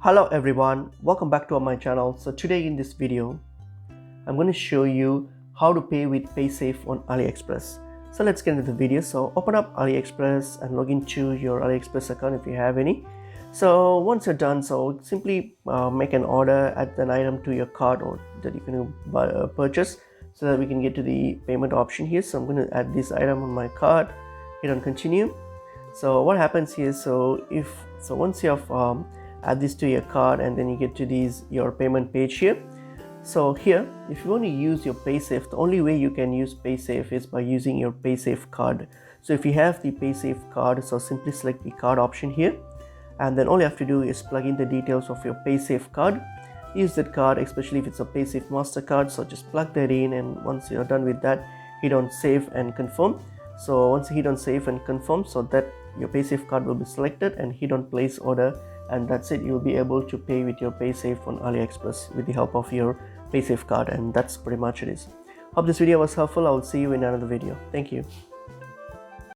Hello everyone, welcome back to my channel. So today in this video I'm going to show you how to pay with PaySafe on AliExpress. So let's get into the video. So open up AliExpress and log into your AliExpress account if you have any. So once you're done, so simply make an order, add an item to your cart or that you can purchase, so that we can get to the payment option here. So I'm going to add this item on my cart, hit on continue. So what happens here, once you have add this to your card and then you get to your payment page here. So here, if you want to use your PaySafe, the only way you can use PaySafe is by using your PaySafe card. So if you have the PaySafe card, so simply select the card option here, and then all you have to do is plug in the details of your PaySafe card. Use that card, especially if it's a PaySafe MasterCard, so just plug that in, and once you're done with that, hit on save and confirm. So once you hit on save and confirm, so that your PaySafe card will be selected, and hit on place order, and that's it. You'll be able to pay with your PaySafe on AliExpress with the help of your PaySafe card, and that's pretty much it is. Hope this video was helpful. I will see you in another video. Thank you.